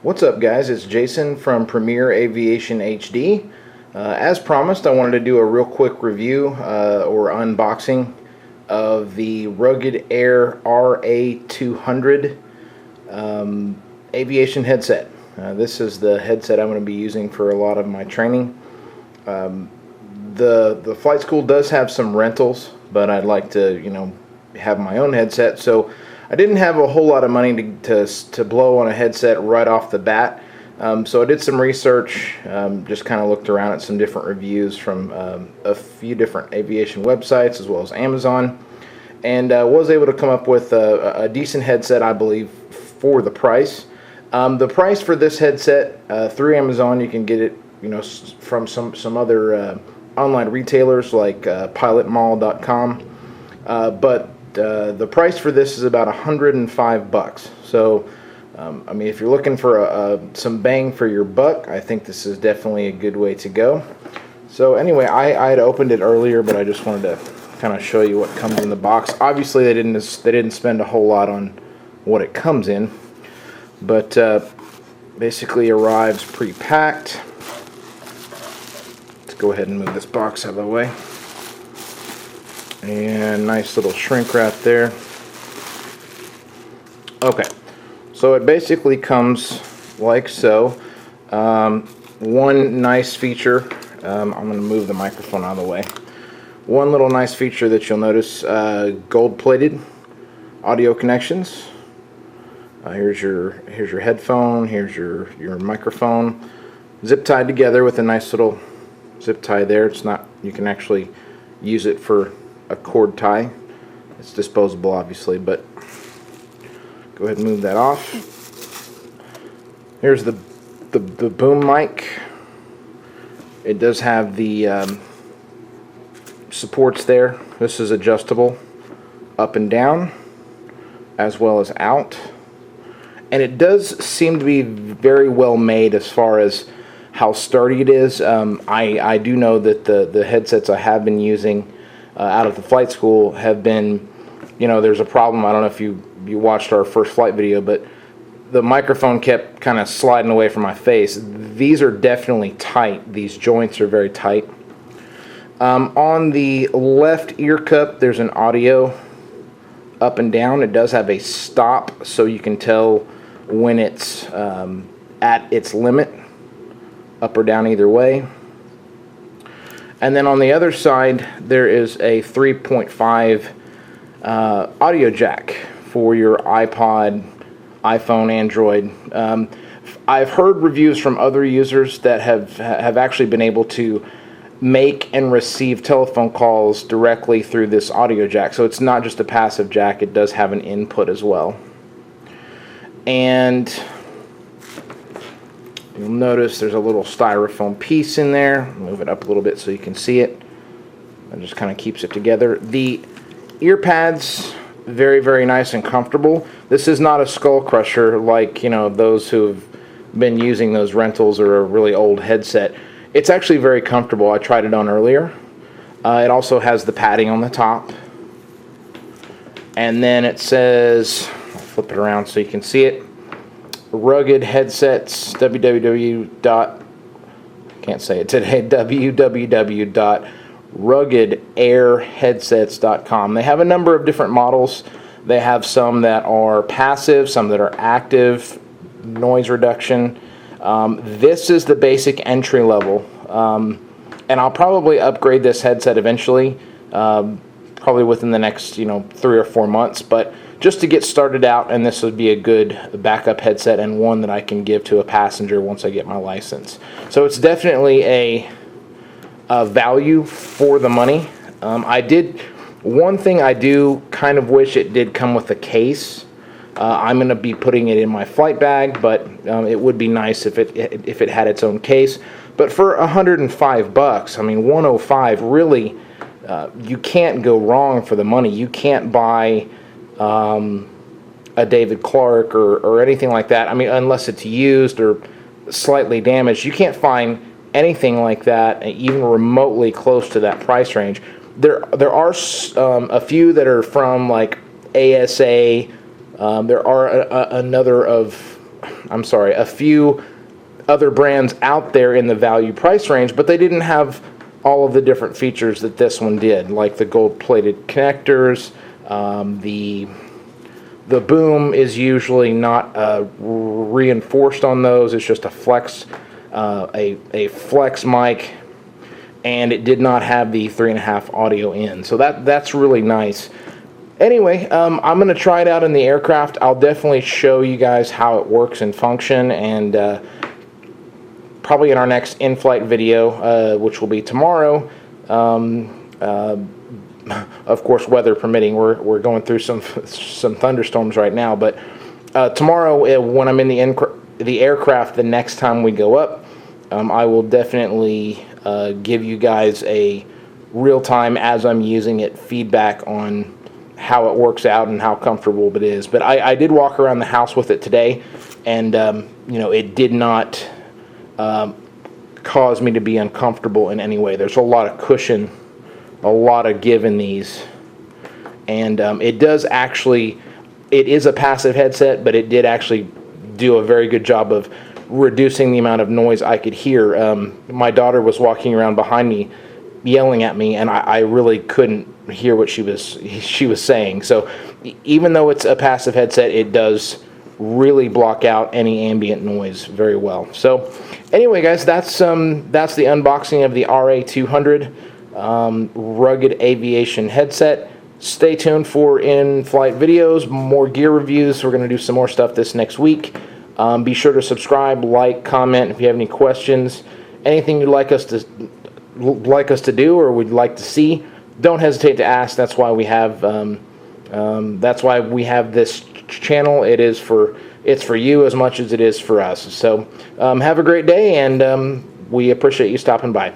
What's up, guys? It's Jason from Rugged Aviation HD. As promised, I wanted to do a real quick review or unboxing of the Rugged RA-200 Aviation Headset. This is the headset I'm going to be using for a lot of my training. The flight school does have some rentals, but I'd like to, have my own headset. So I didn't have a whole lot of money to blow on a headset right off the bat. So I did some research, just kind of looked around at some different reviews from a few different aviation websites as well as Amazon, and was able to come up with a decent headset, I believe, for the price. The price for this headset through Amazon, you can get it, from some other online retailers like pilotmall.com, but the price for this is about $105. So I mean, if you're looking for some bang for your buck, I think this is definitely a good way to go. So anyway, I had opened it earlier, but I just wanted to kind of show you what comes in the box. Obviously, they didn't spend a whole lot on what it comes in, but basically arrives pre-packed. Let's go ahead and move this box out of the way. And nice little shrink wrap there. Okay, so it basically comes like so. One nice feature, I'm going to move the microphone out of the way. One little nice feature that you'll notice, gold-plated audio connections. Here's your headphone, here's your microphone, zip tied together with a nice little zip tie there. It's not, you can actually use it for a cord tie. It's disposable, obviously, but go ahead and move that off. Here's the boom mic. It does have the supports there. This is adjustable up and down as well as out, and it does seem to be very well made as far as how sturdy it is. I do know that the headsets I have been using out of the flight school have been, there's a problem. I don't know if you watched our first flight video, but the microphone kept kind of sliding away from my face. These are definitely tight. These joints are very tight. On the left ear cup, there's an audio up and down. It does have a stop, so you can tell when it's at its limit, up or down either way. And then on the other side, there is a 3.5 audio jack for your iPod, iPhone, Android. I've heard reviews from other users that have actually been able to make and receive telephone calls directly through this audio jack. So it's not just a passive jack, it does have an input as well. And you'll notice there's a little styrofoam piece in there. Move it up a little bit so you can see it. It just kind of keeps it together. The ear pads, very, very nice and comfortable. This is not a skull crusher like, those who've been using those rentals or a really old headset. It's actually very comfortable. I tried it on earlier. It also has the padding on the top. And then it says, I'll flip it around so you can see it. Rugged headsets, www.ruggedarairheadsets.com. They have a number of different models. They have some that are passive, some that are active, noise reduction. This is the basic entry level, and I'll probably upgrade this headset eventually, probably within the next 3 or 4 months, but just to get started out, and this would be a good backup headset and one that I can give to a passenger once I get my license. So it's definitely a value for the money. One thing I do kind of wish it did come with a case. I'm going to be putting it in my flight bag, but it would be nice if it had its own case. But for $105, I mean 105, really, you can't go wrong for the money. You can't buy a David Clark or anything like that. I mean, unless it's used or slightly damaged, you can't find anything like that even remotely close to that price range. There are a few that are from like ASA. There are another of I'm sorry, a few other brands out there in the value price range, but they didn't have all of the different features that this one did, like the gold-plated connectors. The boom is usually not reinforced on those. It's just a flex, a flex mic, and it did not have the 3.5 audio in. So that's really nice. Anyway, I'm going to try it out in the aircraft. I'll definitely show you guys how it works and function, and probably in our next in-flight video, which will be tomorrow. Of course, weather permitting. We're going through some thunderstorms right now, but tomorrow, when I'm in the aircraft, the next time we go up, I will definitely give you guys a real-time, as I'm using it, feedback on how it works out and how comfortable it is. But I did walk around the house with it today, and you know, it did not cause me to be uncomfortable in any way. There's a lot of cushion, a lot of give in these, and it does actually, it is a passive headset, but it did actually do a very good job of reducing the amount of noise I could hear. My daughter was walking around behind me yelling at me, and I really couldn't hear what she was saying. So even though it's a passive headset, it does really block out any ambient noise very well. So anyway, guys, that's the unboxing of the RA-200 Rugged Aviation Headset. Stay tuned for in-flight videos, more gear reviews. We're going to do some more stuff this next week. Be sure to subscribe, like, comment if you have any questions, anything you'd like us to do or would like to see. Don't hesitate to ask. That's why we have this channel. It's for you as much as it is for us. So have a great day, and we appreciate you stopping by.